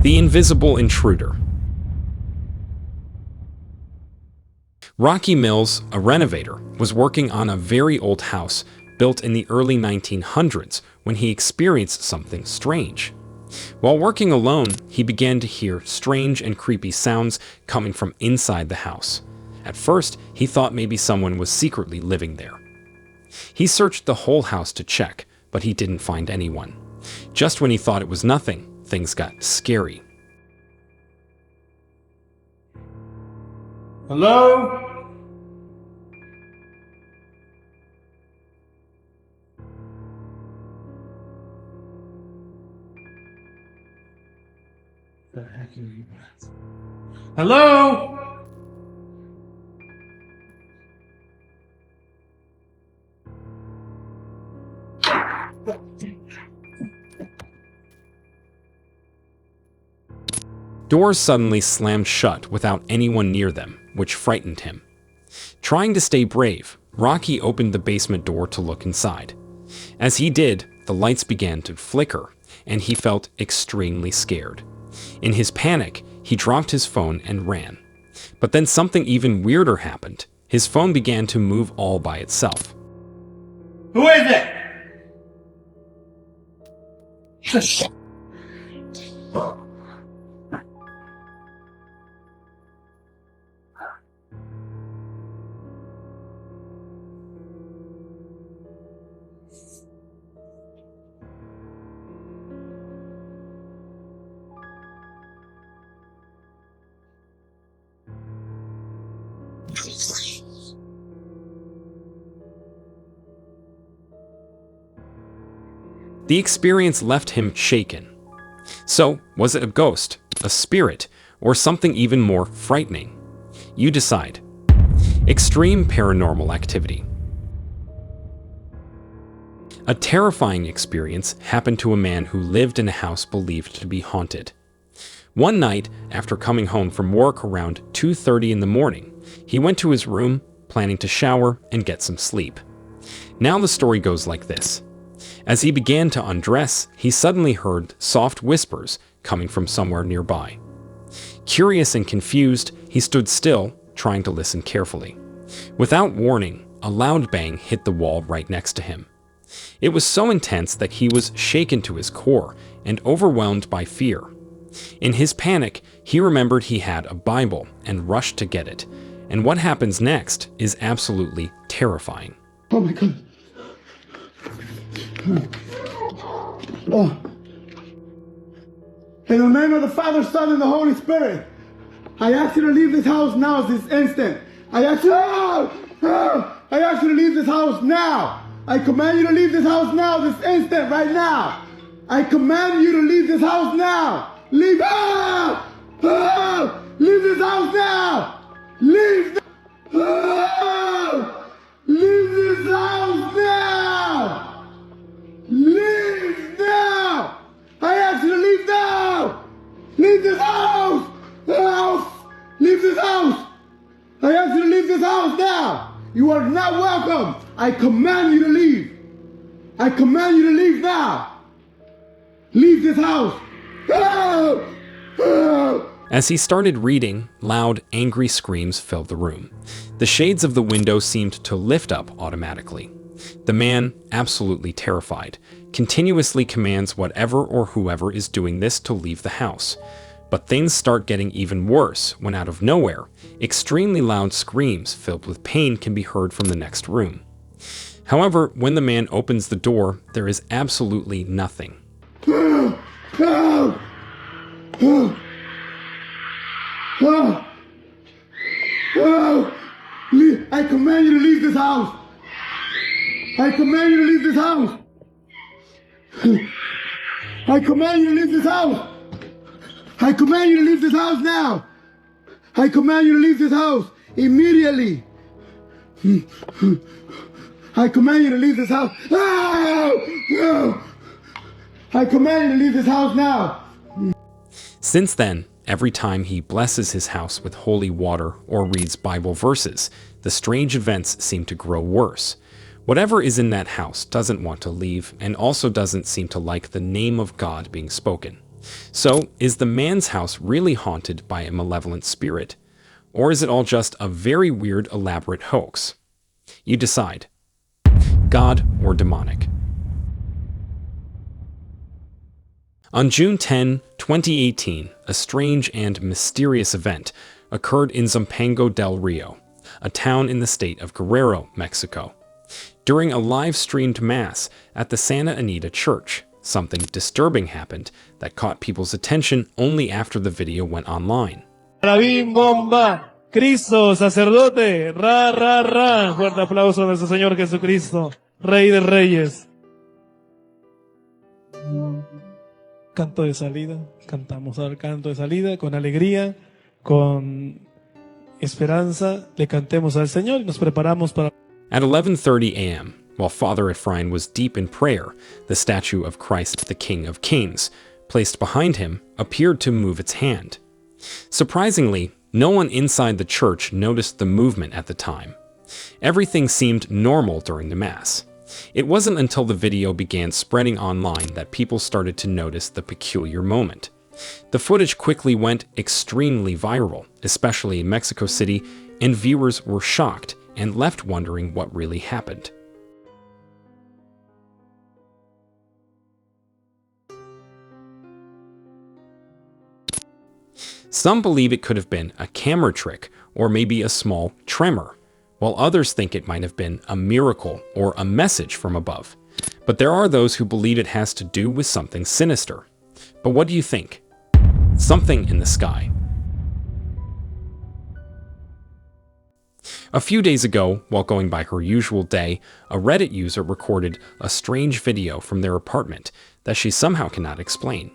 The Invisible Intruder. Rocky Mills, a renovator, was working on a very old house built in the early 1900s when he experienced something strange. While working alone, he began to hear strange and creepy sounds coming from inside the house. At first, he thought maybe someone was secretly living there. He searched the whole house to check, but he didn't find anyone. Just when he thought it was nothing, things got scary. Hello? The heck are you at? Hello? Doors suddenly slammed shut without anyone near them, which frightened him. Trying to stay brave, Rocky opened the basement door to look inside. As he did, the lights began to flicker, and he felt extremely scared. In his panic, he dropped his phone and ran. But then something even weirder happened. His phone began to move all by itself. Who is it? The experience left him shaken. So, was it a ghost, a spirit, or something even more frightening? You decide. Extreme paranormal activity. A terrifying experience happened to a man who lived in a house believed to be haunted. One night, after coming home from work around 2:30 in the morning, he went to his room, planning to shower and get some sleep. Now the story goes like this. As he began to undress, he suddenly heard soft whispers coming from somewhere nearby. Curious and confused, he stood still, trying to listen carefully. Without warning, a loud bang hit the wall right next to him. It was so intense that he was shaken to his core and overwhelmed by fear. In his panic, he remembered he had a Bible and rushed to get it. And what happens next is absolutely terrifying. Oh my God. Oh. In the name of the Father, Son, and the Holy Spirit, I ask you to leave this house now, this instant. I ask you to leave this house now. I command you to leave this house now, this instant, right now. I command you to leave this house now. Leave. Leave this house now. Leave. Leave this house now. Leave now! I ask you to leave now! Leave this house! Leave this house! I ask you to leave this house now! You are not welcome! I command you to leave! I command you to leave now! Leave this house! As he started reading, loud, angry screams filled the room. The shades of the window seemed to lift up automatically. The man, absolutely terrified, continuously commands whatever or whoever is doing this to leave the house. But things start getting even worse when out of nowhere, extremely loud screams filled with pain can be heard from the next room. However, when the man opens the door, there is absolutely nothing. I command you to leave this house! I command you to leave this house! I command you to leave this house! I command you to leave this house now! I command you to leave this house immediately! I command you to leave this house! I command you to leave this house now! Since then, every time he blesses his house with holy water or reads Bible verses, the strange events seem to grow worse. Whatever is in that house doesn't want to leave and also doesn't seem to like the name of God being spoken. So, is the man's house really haunted by a malevolent spirit? Or is it all just a very weird, elaborate hoax? You decide. God or demonic? On June 10, 2018, a strange and mysterious event occurred in Zumpango del Rio, a town in the state of Guerrero, Mexico. During a live-streamed mass at the Santa Anita Church, something disturbing happened that caught people's attention only after the video went online. Rabín bomba, Cristo, sacerdote, ra, ra, ra. Fuerte aplauso a nuestro Señor Jesucristo, Rey de Reyes. Canto de salida, cantamos ahora el canto de salida con alegría, con esperanza, le cantemos al Señor y nos preparamos para... At 11:30 a.m., while Father Efrain was deep in prayer, the statue of Christ the King of Kings, placed behind him, appeared to move its hand. Surprisingly, no one inside the church noticed the movement at the time. Everything seemed normal during the Mass. It wasn't until the video began spreading online that people started to notice the peculiar moment. The footage quickly went extremely viral, especially in Mexico City, and viewers were shocked and left wondering what really happened. Some believe it could have been a camera trick or maybe a small tremor, while others think it might have been a miracle or a message from above. But there are those who believe it has to do with something sinister. But what do you think? Something in the sky. A few days ago, while going by her usual day, a Reddit user recorded a strange video from their apartment that she somehow cannot explain.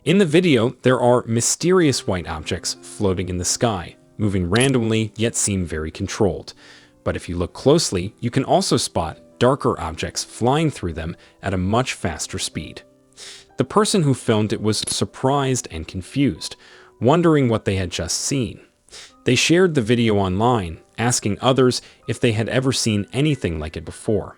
In the video, there are mysterious white objects floating in the sky, moving randomly yet seem very controlled. But if you look closely, you can also spot darker objects flying through them at a much faster speed. The person who filmed it was surprised and confused, wondering what they had just seen. They shared the video online, asking others if they had ever seen anything like it before.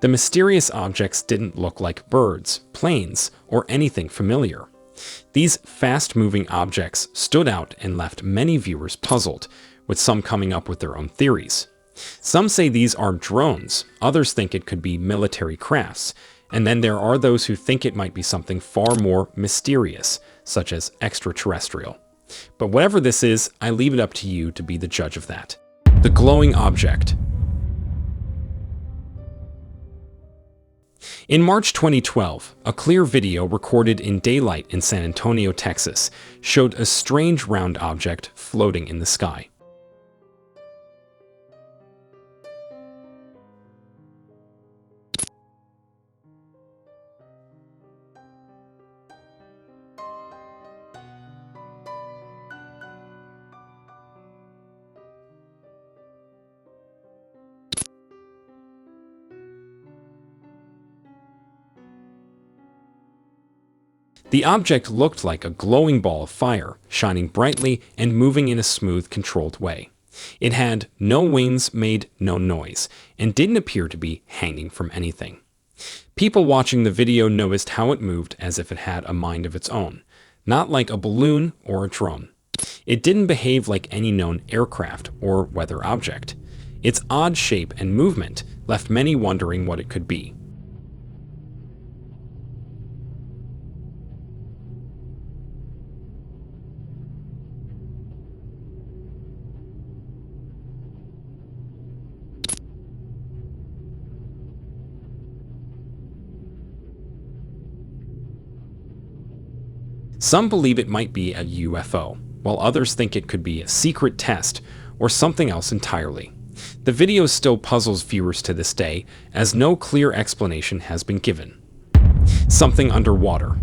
The mysterious objects didn't look like birds, planes, or anything familiar. These fast-moving objects stood out and left many viewers puzzled, with some coming up with their own theories. Some say these are drones, others think it could be military crafts, and then there are those who think it might be something far more mysterious, such as extraterrestrial. But whatever this is, I leave it up to you to be the judge of that. The glowing object. In March 2012, a clear video recorded in daylight in San Antonio, Texas, showed a strange round object floating in the sky. The object looked like a glowing ball of fire, shining brightly and moving in a smooth, controlled way. It had no wings, made no noise, and didn't appear to be hanging from anything. People watching the video noticed how it moved as if it had a mind of its own, not like a balloon or a drone. It didn't behave like any known aircraft or weather object. Its odd shape and movement left many wondering what it could be. Some believe it might be a UFO, while others think it could be a secret test or something else entirely. The video still puzzles viewers to this day, as no clear explanation has been given. Something underwater.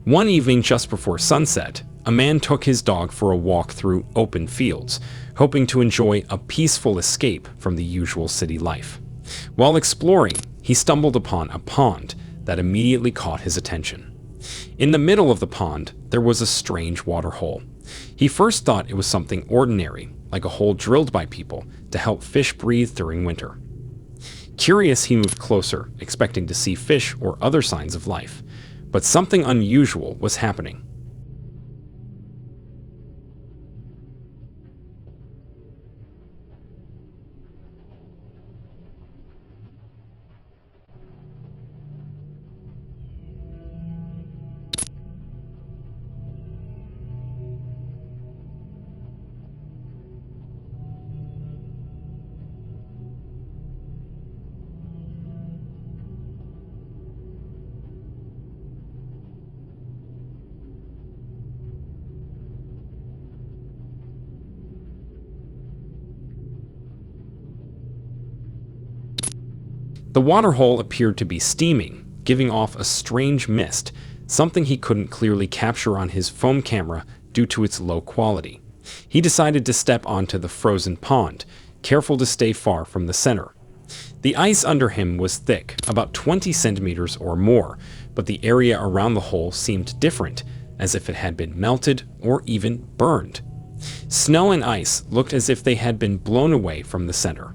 One evening just before sunset, a man took his dog for a walk through open fields, hoping to enjoy a peaceful escape from the usual city life. While exploring, he stumbled upon a pond that immediately caught his attention. In the middle of the pond, there was a strange water hole. He first thought it was something ordinary, like a hole drilled by people to help fish breathe during winter. Curious, he moved closer, expecting to see fish or other signs of life, but something unusual was happening. The water hole appeared to be steaming, giving off a strange mist, something he couldn't clearly capture on his phone camera due to its low quality. He decided to step onto the frozen pond, careful to stay far from the center. The ice under him was thick, about 20 centimeters or more, but the area around the hole seemed different, as if it had been melted or even burned. Snow and ice looked as if they had been blown away from the center.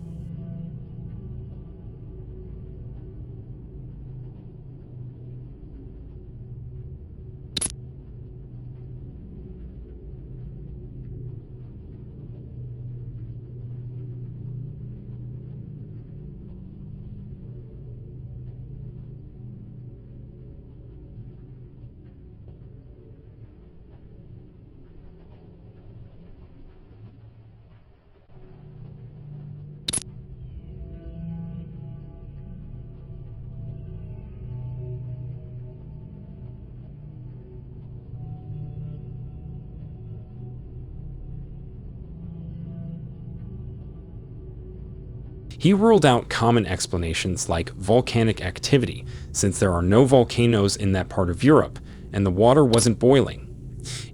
He ruled out common explanations like volcanic activity, since there are no volcanoes in that part of Europe, and the water wasn't boiling.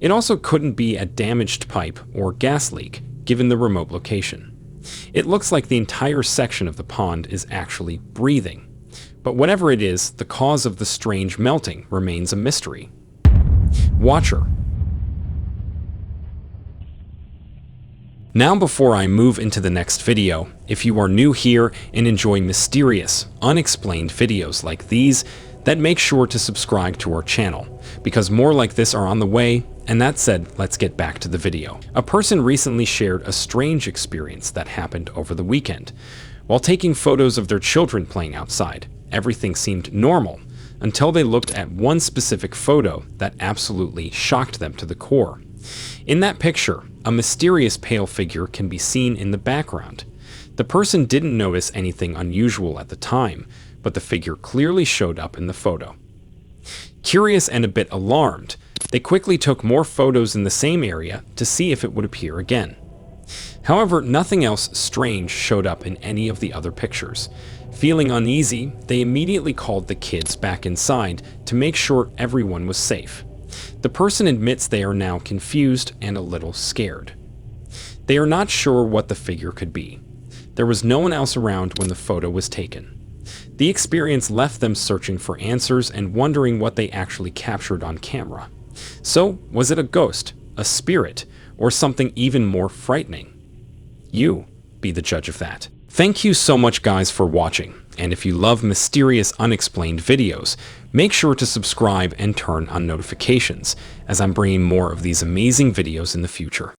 It also couldn't be a damaged pipe or gas leak, given the remote location. It looks like the entire section of the pond is actually breathing. But whatever it is, the cause of the strange melting remains a mystery. Watcher. Now before I move into the next video, if you are new here and enjoy mysterious, unexplained videos like these, then make sure to subscribe to our channel, because more like this are on the way. And that said, let's get back to the video. A person recently shared a strange experience that happened over the weekend. While taking photos of their children playing outside, everything seemed normal, until they looked at one specific photo that absolutely shocked them to the core. In that picture, a mysterious pale figure can be seen in the background. The person didn't notice anything unusual at the time, but the figure clearly showed up in the photo. Curious and a bit alarmed, they quickly took more photos in the same area to see if it would appear again. However, nothing else strange showed up in any of the other pictures. Feeling uneasy, they immediately called the kids back inside to make sure everyone was safe. The person admits they are now confused and a little scared. They are not sure what the figure could be. There was no one else around when the photo was taken. The experience left them searching for answers and wondering what they actually captured on camera. So, was it a ghost, a spirit, or something even more frightening? You be the judge of that. Thank you so much, guys, for watching. And if you love mysterious, unexplained videos, make sure to subscribe and turn on notifications, as I'm bringing more of these amazing videos in the future.